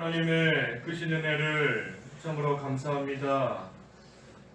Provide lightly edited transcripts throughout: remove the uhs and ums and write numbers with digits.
하나님의 크신 은혜를 참으로 감사합니다.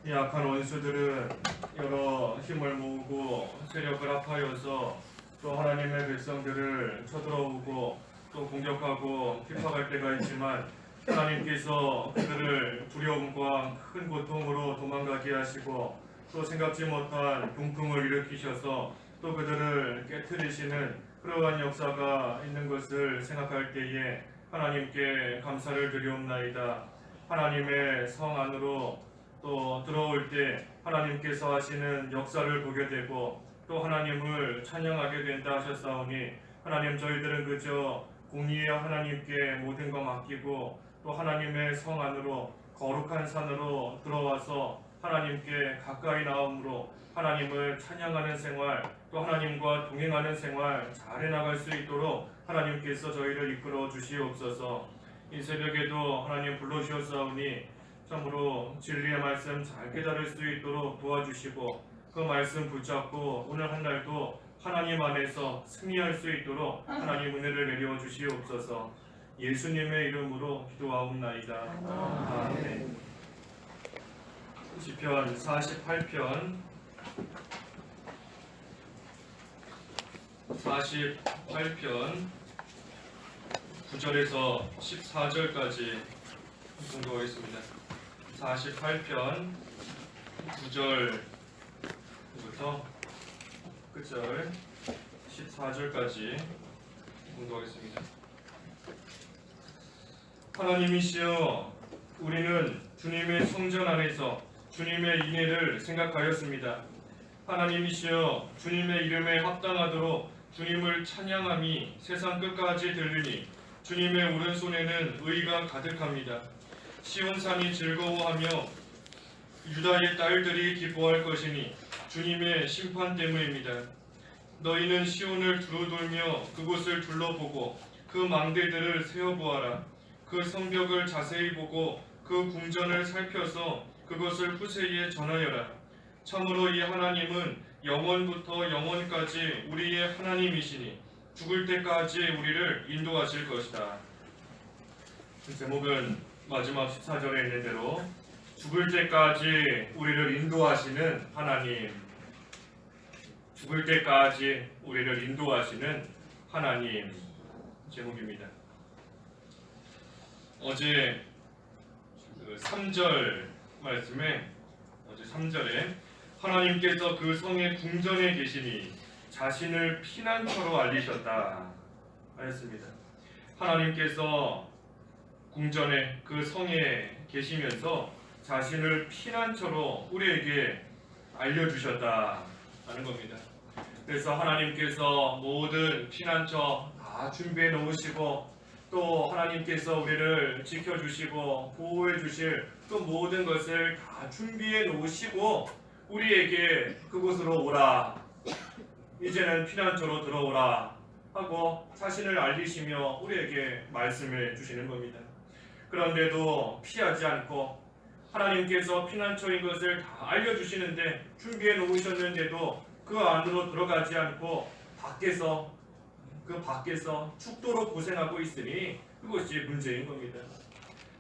이 악한 원수들은 여러 힘을 모으고 세력을 합하여서 또 하나님의 백성들을 쳐들어오고 또 공격하고 핍박할 때가 있지만 하나님께서 그들을 두려움과 큰 고통으로 도망가게 하시고 또 생각지 못한 병풍을 일으키셔서 또 그들을 깨트리시는 그러한 역사가 있는 것을 생각할 때에 하나님께 감사를 드리옵나이다. 하나님의 성 안으로 또 들어올 때 하나님께서 하시는 역사를 보게 되고 또 하나님을 찬양하게 된다 하셨사오니 하나님, 저희들은 그저 공의의 하나님께 모든 것 맡기고 또 하나님의 성 안으로 거룩한 산으로 들어와서 하나님께 가까이 나옴으로 하나님을 찬양하는 생활, 또 하나님과 동행하는 생활 잘 해나갈 수 있도록 하나님께서 저희를 이끌어 주시옵소서. 이 새벽에도 하나님 불러주셨사오니 참으로 진리의 말씀 잘 깨달을 수 있도록 도와주시고 그 말씀 붙잡고 오늘 한 날도 하나님 안에서 승리할 수 있도록 하나님 은혜를 내려 주시옵소서. 예수님의 이름으로 기도하옵나이다. 아멘. 시편 48편 9절에서 14절까지 공부하겠습니다. 48편 9절부터 끝절 14절까지 공부하겠습니다. 하나님이시여, 우리는 주님의 성전 안에서 주님의 인애를 생각하였습니다. 하나님이시여, 주님의 이름에 합당하도록 주님을 찬양함이 세상 끝까지 들리니 주님의 오른손에는 의가 가득합니다. 시온산이 즐거워하며 유다의 딸들이 기뻐할 것이니 주님의 심판 때문입니다. 너희는 시온을 두루돌며 그곳을 둘러보고 그 망대들을 세어보아라. 그 성벽을 자세히 보고 그 궁전을 살펴서 그것을 후세에 전하여라. 참으로 이 하나님은 영원부터 영원까지 우리의 하나님이시니 죽을 때까지 우리를 인도하실 것이다. 제목은 마지막 14절에 있는 대로 죽을 때까지 우리를 인도하시는 하나님, 죽을 때까지 우리를 인도하시는 하나님 제목입니다. 어제 3절 말씀에 어제 3절에 하나님께서 그 성의 궁전에 계시니 자신을 피난처로 알리셨다 하였습니다. 하나님께서 궁전에 그 성에 계시면서 자신을 피난처로 우리에게 알려주셨다 하는 겁니다. 그래서 하나님께서 모든 피난처 다 준비해 놓으시고 또 하나님께서 우리를 지켜주시고 보호해 주실 그 모든 것을 다 준비해 놓으시고 우리에게 그곳으로 오라, 이제는 피난처로 들어오라 하고 자신을 알리시며 우리에게 말씀해 주시는 겁니다. 그런데도 피하지 않고 하나님께서 피난처인 것을 다 알려주시는데 준비해 놓으셨는데도 그 안으로 들어가지 않고 밖에서 죽도록 고생하고 있으니 그것이 문제인 겁니다.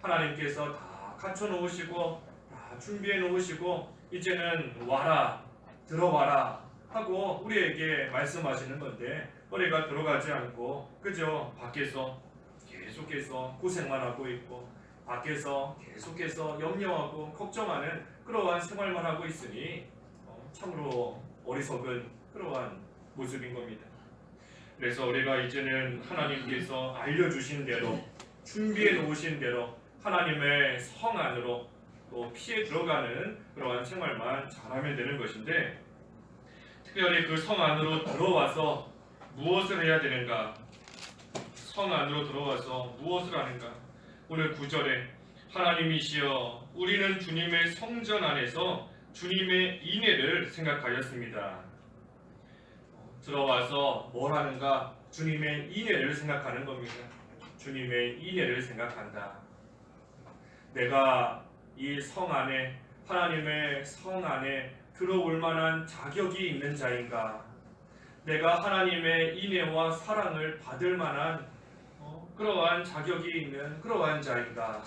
하나님께서 다 갖춰 놓으시고 다 준비해 놓으시고 이제는 와라, 들어와라 하고 우리에게 말씀하시는 건데 우리가 들어가지 않고 그저 밖에서 계속해서 고생만 하고 있고 밖에서 계속해서 염려하고 걱정하는 그러한 생활만 하고 있으니 참으로 어리석은 그러한 모습인 겁니다. 그래서 우리가 이제는 하나님께서 알려주신 대로 준비해 놓으신 대로 하나님의 성 안으로 또 피해 들어가는 그러한 생활만 잘하면 되는 것인데, 특별히 그 성 안으로 들어와서 무엇을 해야 되는가? 성 안으로 들어와서 무엇을 하는가? 오늘 9절에 하나님이시여, 우리는 주님의 성전 안에서 주님의 인애를 생각하였습니다. 들어와서 뭘 하는가? 주님의 인애를 생각하는 겁니다. 주님의 인애를 생각한다. 내가 이 성 안에, 하나님의 성 안에 들어올 만한 자격이 있는 자인가? 내가 하나님의 인애와 사랑을 받을 만한 그러한 자격이 있는 그러한 자인가?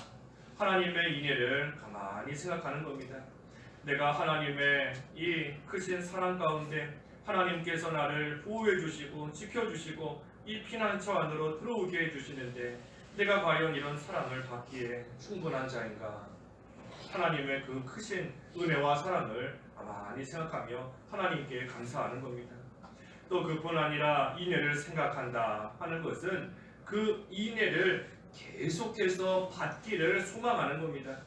하나님의 인애를 가만히 생각하는 겁니다. 내가 하나님의 이 크신 사랑 가운데 하나님께서 나를 보호해 주시고 지켜 주시고 이 피난처 안으로 들어오게 해 주시는데 내가 과연 이런 사랑을 받기에 충분한 자인가? 하나님의 그 크신 은혜와 사랑을 가만히 생각하며 하나님께 감사하는 겁니다. 또 그뿐 아니라 인애를 생각한다 하는 것은 그 인애를 계속해서 받기를 소망하는 겁니다.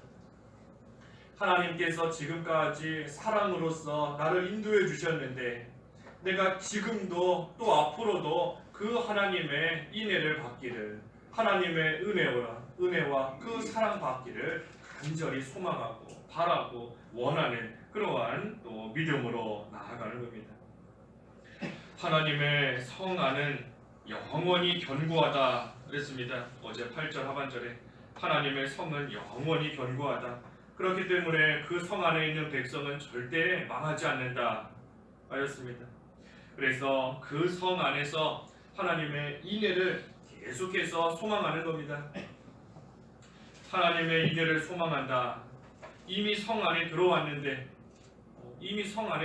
하나님께서 지금까지 사랑으로서 나를 인도해 주셨는데 내가 지금도 또 앞으로도 그 하나님의 인애를 받기를, 하나님의 은혜와 그 사랑 받기를 간절히 소망하고 바라고 원하는 그러한 또 믿음으로 나아가는 겁니다. 하나님의 성 안은 영원히 견고하다 그랬습니다. 어제 8절 하반절에 하나님의 성은 영원히 견고하다. 그렇기 때문에 그 성 안에 있는 백성은 절대 망하지 않는다 하였습니다. 그래서 그 성 안에서 하나님의 인애를 계속해서 소망하는 겁니다. 하나님의 인애를 소망한다. 이미 성 안에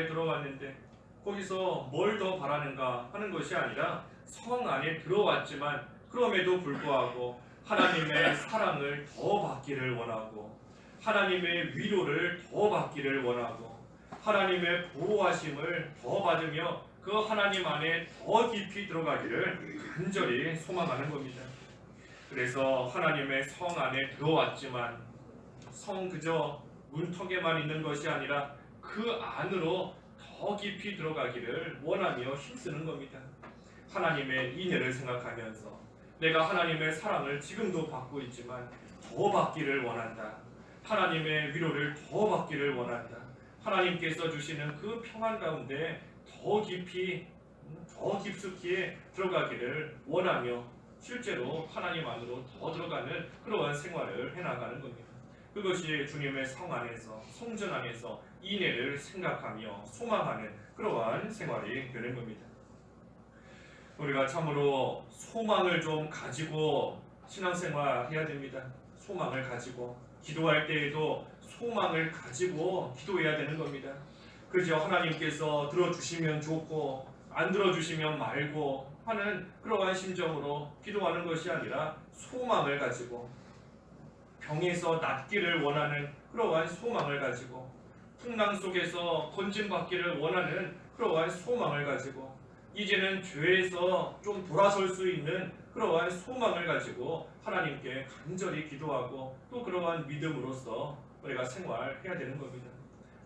들어왔는데 거기서 뭘 더 바라는가 하는 것이 아니라 성 안에 들어왔지만 그럼에도 불구하고 하나님의 사랑을 더 받기를 원하고 하나님의 위로를 더 받기를 원하고 하나님의 보호하심을 더 받으며 그 하나님 안에 더 깊이 들어가기를 간절히 소망하는 겁니다. 그래서 하나님의 성 안에 들어왔지만 성 그저 문턱에만 있는 것이 아니라 그 안으로 더 깊이 들어가기를 원하며 힘쓰는 겁니다. 하나님의 인애를 생각하면서 내가 하나님의 사랑을 지금도 받고 있지만 더 받기를 원한다. 하나님의 위로를 더 받기를 원한다. 하나님께서 주시는 그 평안 가운데 더 깊이 더 깊숙이 들어가기를 원하며 실제로 하나님 안으로 더 들어가는 그러한 생활을 해나가는 겁니다. 그것이 주님의 성 안에서 성전 안에서 인애를 생각하며 소망하는 그러한 생활이 되는 겁니다. 우리가 참으로 소망을 좀 가지고 신앙생활 해야 됩니다. 소망을 가지고 기도할 때에도 소망을 가지고 기도해야 되는 겁니다. 그저 하나님께서 들어주시면 좋고 안 들어주시면 말고 하는 그러한 심정으로 기도하는 것이 아니라 소망을 가지고 병에서 낫기를 원하는 그러한 소망을 가지고 풍랑 속에서 건짐받기를 원하는 그러한 소망을 가지고 이제는 죄에서 좀 돌아설 수 있는 그러한 소망을 가지고 하나님께 간절히 기도하고 또 그러한 믿음으로써 우리가 생활해야 되는 겁니다.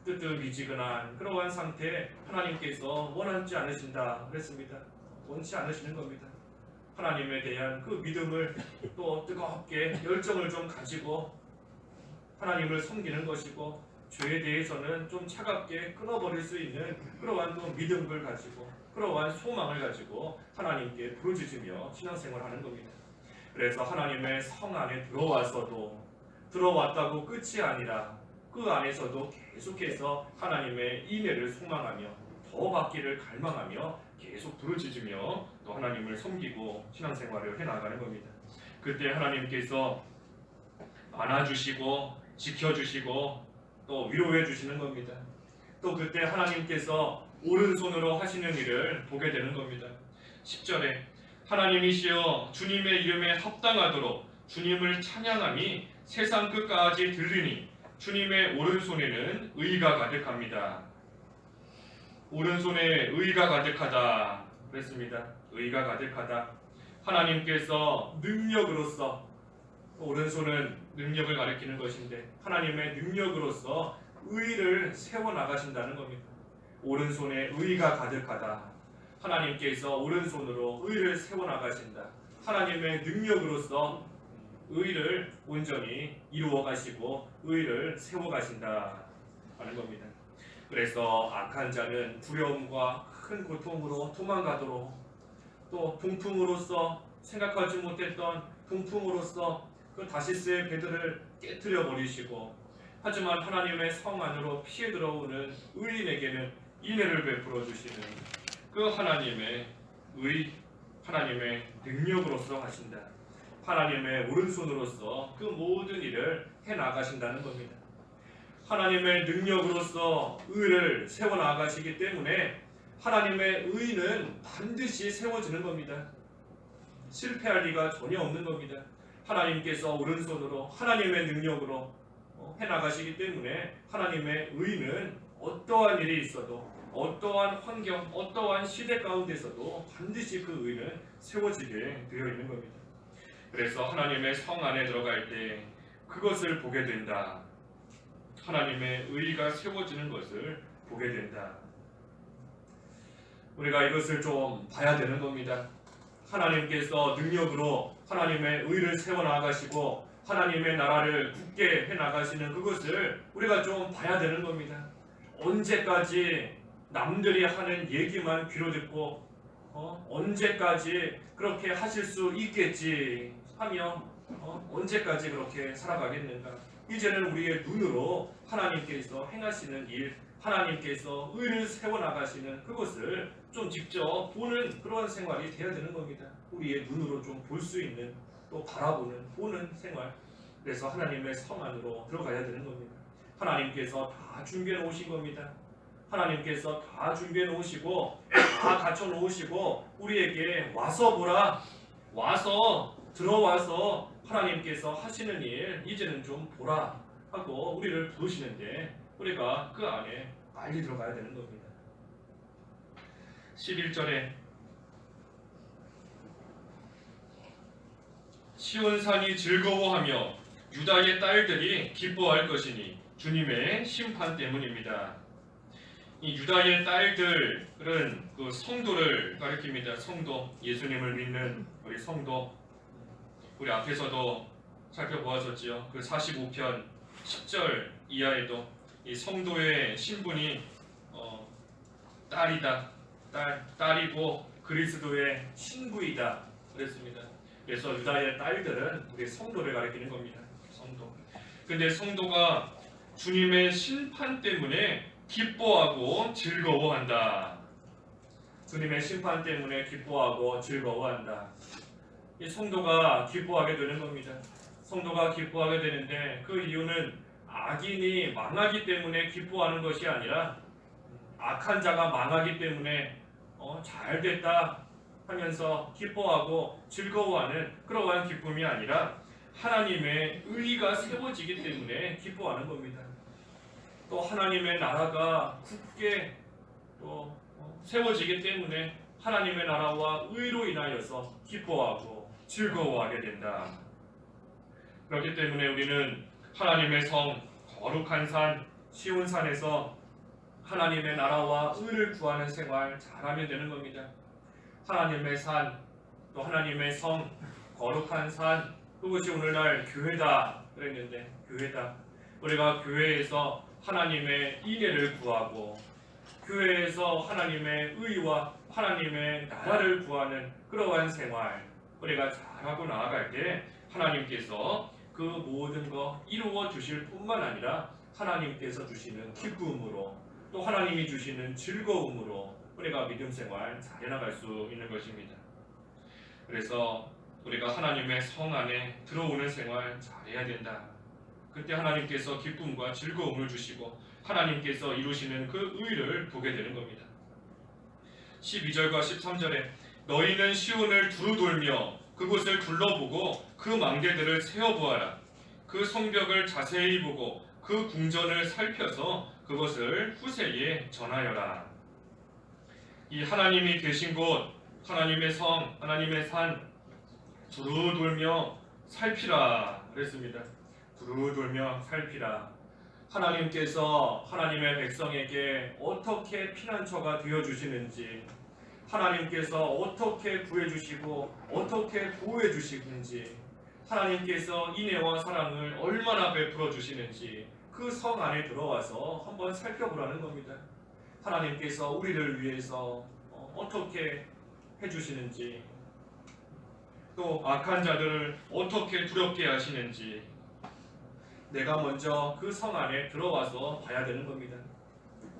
뜨뜻미지근한 그러한 상태 하나님께서 원하지 않으신다 그랬습니다. 원치 않으시는 겁니다. 하나님에 대한 그 믿음을 또 뜨겁게 열정을 좀 가지고 하나님을 섬기는 것이고 죄에 대해서는 좀 차갑게 끊어버릴 수 있는 그러한 또 믿음을 가지고 그러한 소망을 가지고 하나님께 부르짖으며 신앙생활하는 겁니다. 그래서 하나님의 성 안에 들어왔다고 끝이 아니라 그 안에서도 계속해서 하나님의 인애를 소망하며 더 받기를 갈망하며 계속 부르짖으며 또 하나님을 섬기고 신앙생활을 해나가는 겁니다. 그때 하나님께서 안아주시고 지켜주시고 또 위로해 주시는 겁니다. 또 그때 하나님께서 오른손으로 하시는 일을 보게 되는 겁니다. 10절에 하나님이시여 주님의 이름에 합당하도록 주님을 찬양함이 세상 끝까지 들리니 주님의 오른손에는 의가 가득합니다. 오른손에 의가 가득하다 그랬습니다. 의가 가득하다. 하나님께서 능력으로서 오른손은 능력을 가리키는 것인데 하나님의 능력으로서 의를 세워나가신다는 겁니다. 오른손에 의가 가득하다. 하나님께서 오른손으로 의를 세워나가신다. 하나님의 능력으로서 의를 온전히 이루어 가시고 의를 세워 가신다 하는 겁니다. 그래서 악한 자는 두려움과 큰 고통으로 도망가도록 또 동풍으로서 생각하지 못했던 동풍으로서 그 다시스의 배들을 깨뜨려 버리시고 하지만 하나님의 성 안으로 피해 들어오는 의인에게는 인애를 베풀어 주시는 그 하나님의 의, 하나님의 능력으로서 하신다. 하나님의 오른손으로서 그 모든 일을 해나가신다는 겁니다. 하나님의 능력으로서 의를 세워나가시기 때문에 하나님의 의는 반드시 세워지는 겁니다. 실패할 리가 전혀 없는 겁니다. 하나님께서 오른손으로 하나님의 능력으로 해나가시기 때문에 하나님의 의는 어떠한 일이 있어도 어떠한 환경, 어떠한 시대 가운데서도 반드시 그 의는 세워지게 되어 있는 겁니다. 그래서 하나님의 성 안에 들어갈 때 그것을 보게 된다. 하나님의 의가 세워지는 것을 보게 된다. 우리가 이것을 좀 봐야 되는 겁니다. 하나님께서 능력으로 하나님의 의를 세워나가시고 하나님의 나라를 굳게 해나가시는 그것을 우리가 좀 봐야 되는 겁니다. 언제까지 남들이 하는 얘기만 귀로 듣고 언제까지 그렇게 하실 수 있겠지 하며 언제까지 그렇게 살아가겠는가. 이제는 우리의 눈으로 하나님께서 행하시는 일, 하나님께서 의를 세워나가시는 그것을 좀 직접 보는 그러한 생활이 되어야 되는 겁니다. 우리의 눈으로 좀 볼 수 있는, 또 바라보는, 보는 생활. 그래서 하나님의 성 안으로 들어가야 되는 겁니다. 하나님께서 다 준비해 놓으신 겁니다. 하나님께서 다 준비해 놓으시고 다 갖춰 놓으시고 우리에게 와서 보라, 와서 들어와서 하나님께서 하시는 일 이제는 좀 보라 하고 우리를 부르시는데 우리가 그 안에 빨리 들어가야 되는 겁니다. 11절에 시온산이 즐거워하며 유다의 딸들이 기뻐할 것이니 주님의 심판 때문입니다. 이 유다의 딸들은 그 성도를 가리킵니다. 성도, 예수님을 믿는 우리 성도. 우리 앞에서도 살펴보았었지요. 그 45편 10절 이하에도 이 성도의 신분이 딸이다, 딸이고 그리스도의 신부이다 그랬습니다. 그래서 유다의 딸들은 우리 성도를 가리키는 겁니다. 성도. 근데 성도가 주님의 심판 때문에 기뻐하고 즐거워한다. 주님의 심판 때문에 기뻐하고 즐거워한다. 이 성도가 기뻐하게 되는 겁니다. 성도가 기뻐하게 되는데 그 이유는 악인이 망하기 때문에 기뻐하는 것이 아니라 악한 자가 망하기 때문에 잘 됐다 하면서 기뻐하고 즐거워하는 그러한 기쁨이 아니라 하나님의 의가 세워지기 때문에 기뻐하는 겁니다. 또 하나님의 나라가 굳게 또 세워지기 때문에 하나님의 나라와 의로 인하여서 기뻐하고 즐거워하게 된다. 그렇기 때문에 우리는 하나님의 성, 거룩한 산, 시온산에서 하나님의 나라와 의를 구하는 생활 잘하면 되는 겁니다. 하나님의 산, 또 하나님의 성, 거룩한 산, 그것이 오늘날 교회다 그랬는데 교회다. 우리가 교회에서 하나님의 인애를 구하고 교회에서 하나님의 의와 하나님의 나라를 구하는 그러한 생활 우리가 잘하고 나아갈 때 하나님께서 그 모든 거 이루어 주실 뿐만 아니라 하나님께서 주시는 기쁨으로 또 하나님이 주시는 즐거움으로 우리가 믿음 생활 잘 해나갈 수 있는 것입니다. 그래서 우리가 하나님의 성 안에 들어오는 생활 잘해야 된다. 그때 하나님께서 기쁨과 즐거움을 주시고 하나님께서 이루시는 그 의를 보게 되는 겁니다. 12절과 13절에 너희는 시온을 두루 돌며 그곳을 둘러보고 그 망대들을 세어보아라. 그 성벽을 자세히 보고 그 궁전을 살펴서 그것을 후세에 전하여라. 이 하나님이 계신 곳, 하나님의 성, 하나님의 산 두루 돌며 살피라 그랬습니다. 두루 돌며 살피라. 하나님께서 하나님의 백성에게 어떻게 피난처가 되어주시는지, 하나님께서 어떻게 구해주시고 어떻게 보호해주시는지, 하나님께서 인애와 사랑을 얼마나 베풀어 주시는지 그 성 안에 들어와서 한번 살펴보라는 겁니다. 하나님께서 우리를 위해서 어떻게 해주시는지, 또 악한 자들을 어떻게 두렵게 하시는지 내가 먼저 그 성 안에 들어와서 봐야 되는 겁니다.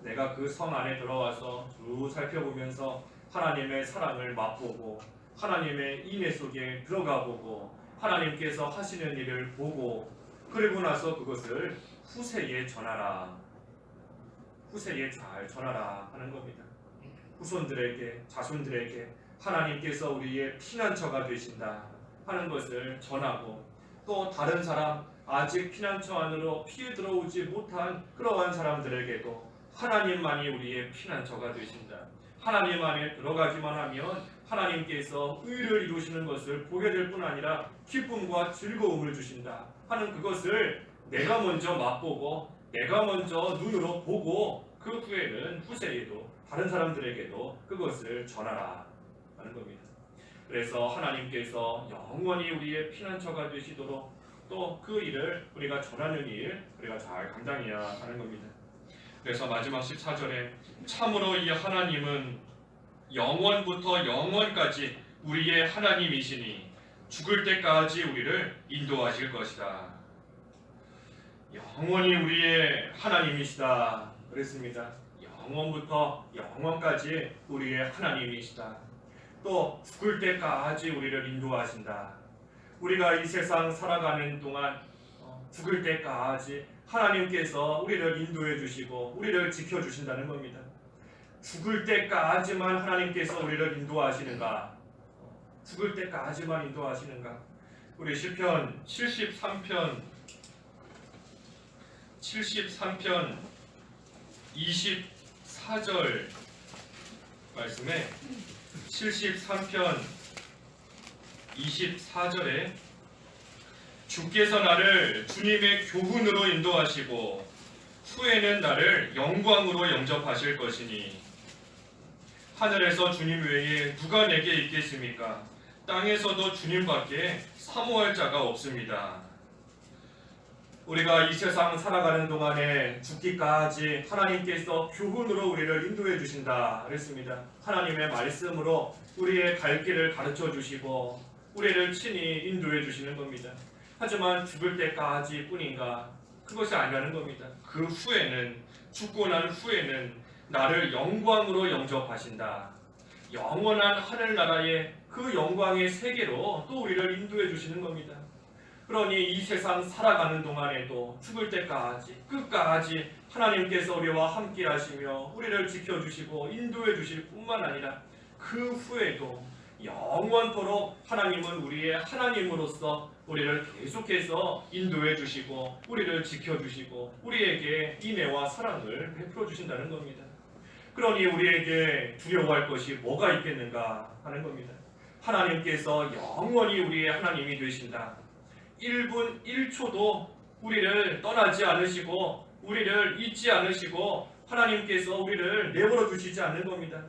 내가 그 성 안에 들어와서 쭉 살펴보면서 하나님의 사랑을 맛보고 하나님의 인애 속에 들어가 보고 하나님께서 하시는 일을 보고 그리고 나서 그것을 후세에 전하라. 후세에 잘 전하라 하는 겁니다. 후손들에게, 자손들에게 하나님께서 우리의 피난처가 되신다 하는 것을 전하고, 또 다른 사람, 아직 피난처 안으로 피해 들어오지 못한 그러한 사람들에게도 하나님만이 우리의 피난처가 되신다. 하나님 안에 들어가기만 하면 하나님께서 의를 이루시는 것을 보게 될 뿐 아니라 기쁨과 즐거움을 주신다 하는 그것을 내가 먼저 맛보고 내가 먼저 눈으로 보고 그 후에는 후세에도 다른 사람들에게도 그것을 전하라 하는 겁니다. 그래서 하나님께서 영원히 우리의 피난처가 되시도록 또 그 일을 우리가 전하는 일 우리가 잘 감당해야 하는 겁니다. 그래서 마지막 14절에 참으로 이 하나님은 영원부터 영원까지 우리의 하나님이시니 죽을 때까지 우리를 인도하실 것이다. 영원히 우리의 하나님이시다 그랬습니다. 영원부터 영원까지 우리의 하나님이시다. 또 죽을 때까지 우리를 인도하신다. 우리가 이 세상 살아가는 동안 죽을 때까지 하나님께서 우리를 인도해 주시고 우리를 지켜 주신다는 겁니다. 죽을 때까지만 하나님께서 우리를 인도하시는가? 죽을 때까지만 인도하시는가? 우리 시편 73편 24절 말씀에 73편 24절에 주께서 나를 주님의 교훈으로 인도하시고 후에는 나를 영광으로 영접하실 것이니 하늘에서 주님 외에 누가 내게 있겠습니까? 땅에서도 주님밖에 사모할 자가 없습니다. 우리가 이 세상 살아가는 동안에 죽기까지 하나님께서 교훈으로 우리를 인도해 주신다 그랬습니다. 하나님의 말씀으로 우리의 갈 길을 가르쳐 주시고 우리를 친히 인도해 주시는 겁니다. 하지만 죽을 때까지 뿐인가? 그것이 아니라는 겁니다. 그 후에는, 죽고 난 후에는 나를 영광으로 영접하신다. 영원한 하늘나라의 그 영광의 세계로 또 우리를 인도해 주시는 겁니다. 그러니 이 세상 살아가는 동안에도 죽을 때까지 끝까지 하나님께서 우리와 함께 하시며 우리를 지켜주시고 인도해 주실 뿐만 아니라 그 후에도 영원토록 하나님은 우리의 하나님으로서 우리를 계속해서 인도해 주시고 우리를 지켜주시고 우리에게 인애와 사랑을 베풀어 주신다는 겁니다. 그러니 우리에게 두려워할 것이 뭐가 있겠는가 하는 겁니다. 하나님께서 영원히 우리의 하나님이 되신다. 1분 1초도 우리를 떠나지 않으시고 우리를 잊지 않으시고 하나님께서 우리를 내버려 두시지 않는 겁니다.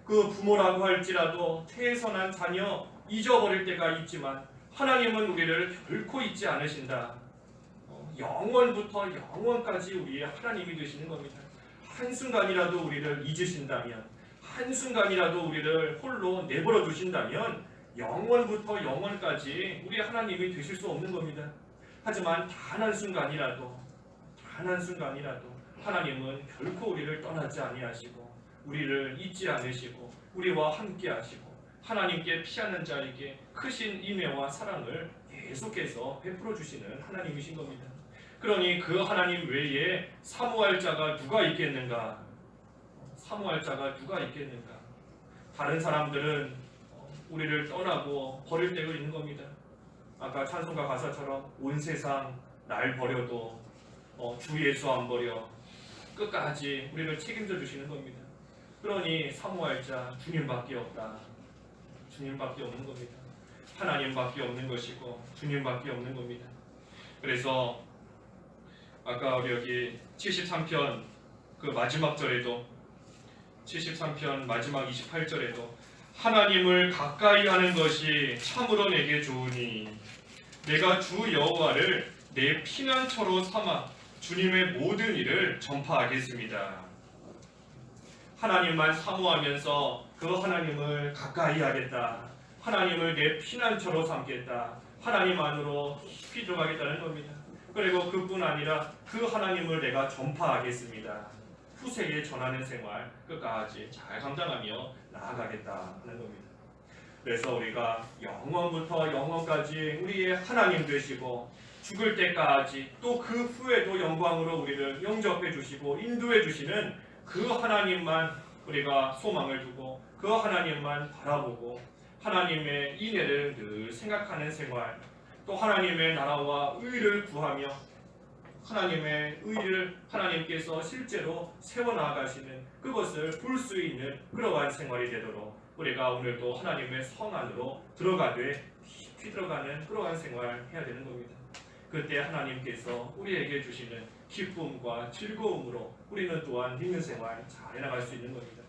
그 부모라고 할지라도 태어난 자녀 잊어버릴 때가 있지만 하나님은 우리를 결코 잊지 않으신다. 영원부터 영원까지 우리의 하나님이 되시는 겁니다. 한순간이라도 우리를 잊으신다면, 한순간이라도 우리를 홀로 내버려 두신다면 영원부터 영원까지 우리 하나님이 되실 수 없는 겁니다. 하지만 단 한순간이라도 하나님은 결코 우리를 떠나지 아니하시고 우리를 잊지 않으시고 우리와 함께 하시고 하나님께 피하는 자에게 크신 인애와 사랑을 계속해서 베풀어 주시는 하나님이신 겁니다. 그러니 그 하나님 외에 사모할 자가 누가 있겠는가? 사모할 자가 누가 있겠는가? 다른 사람들은 우리를 떠나고 버릴 때가 있는 겁니다. 아까 찬송가 가사처럼 온 세상 날 버려도 주 예수 안 버려 끝까지 우리를 책임져 주시는 겁니다. 그러니 사모할 자 주님밖에 없다. 주님밖에 없는 겁니다. 하나님밖에 없는 것이고 주님밖에 없는 겁니다. 그래서 아까 우리 여기 73편 그 마지막 절에도 73편 마지막 28절에도 하나님을 가까이 하는 것이 참으로 내게 좋으니 내가 주 여호와를 내 피난처로 삼아 주님의 모든 일을 전파하겠습니다. 하나님만 사모하면서 그 하나님을 가까이 하겠다. 하나님을 내 피난처로 삼겠다. 하나님 안으로 깊이 들어가겠다는 겁니다. 그리고 그뿐 아니라 그 하나님을 내가 전파하겠습니다. 후세에 전하는 생활 끝까지 잘 감당하며 나아가겠다 하는 겁니다. 그래서 우리가 영원부터 영원까지 우리의 하나님 되시고 죽을 때까지 또 그 후에도 영광으로 우리를 영접해 주시고 인도해 주시는 그 하나님만 우리가 소망을 두고 그 하나님만 바라보고 하나님의 인애를 늘 생각하는 생활, 또 하나님의 나라와 의를 구하며 하나님의 의를 하나님께서 실제로 세워나가시는 그것을 볼 수 있는 그러한 생활이 되도록 우리가 오늘도 하나님의 성 안으로 들어가되 깊이 들어가는 그러한 생활을 해야 되는 겁니다. 그때 하나님께서 우리에게 주시는 기쁨과 즐거움으로 우리는 또한 믿는 생활 잘 해나갈 수 있는 겁니다.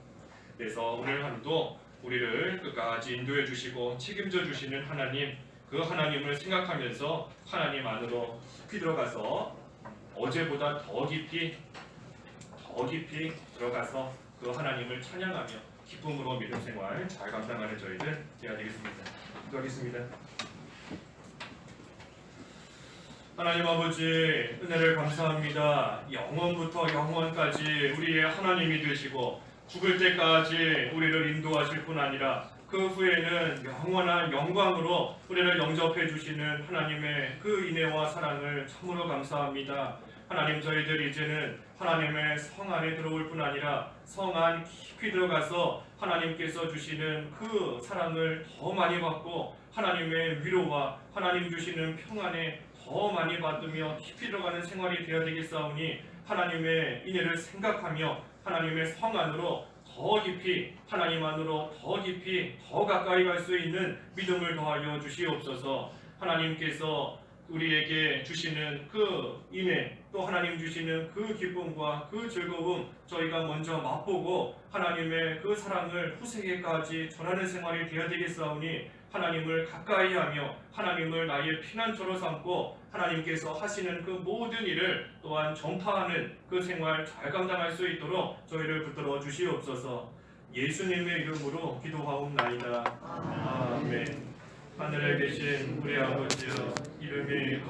그래서 오늘 하루도 우리를 끝까지 인도해 주시고 책임져 주시는 하나님, 그 하나님을 생각하면서 하나님 안으로 깊이 들어가서 어제보다 더 깊이 들어가서 그 하나님을 찬양하며 기쁨으로 믿음 생활 잘 감당하는 저희들 되어야 되겠습니다. 기도하겠습니다. 하나님 아버지, 은혜를 감사합니다. 영원부터 영원까지 우리의 하나님이 되시고 죽을 때까지 우리를 인도하실 뿐 아니라 그 후에는 영원한 영광으로 우리를 영접해 주시는 하나님의 그 인애와 사랑을 참으로 감사합니다. 하나님, 저희들 이제는 하나님의 성 안에 들어올 뿐 아니라 성 안 깊이 들어가서 하나님께서 주시는 그 사랑을 더 많이 받고 하나님의 위로와 하나님 주시는 평안에 더 많이 받으며 깊이 들어가는 생활이 되어야 되겠사오니 하나님의 인애를 생각하며 하나님의 성 안으로 더 깊이, 하나님 안으로 더 깊이 더 가까이 갈 수 있는 믿음을 더하여 주시옵소서. 하나님께서 우리에게 주시는 그 인애, 또 하나님 주시는 그 기쁨과 그 즐거움 저희가 먼저 맛보고 하나님의 그 사랑을 후세계까지 전하는 생활이 되어야 되겠사오니 하나님을 가까이 하며 하나님을 나의 피난처로 삼고 하나님께서 하시는 그 모든 일을 또한 전파하는 그 생활 잘 감당할 수 있도록 저희를 붙들어 주시옵소서. 예수님의 이름으로 기도하옵나이다. 아멘. 하늘에 계신 우리 아버지여, 이름이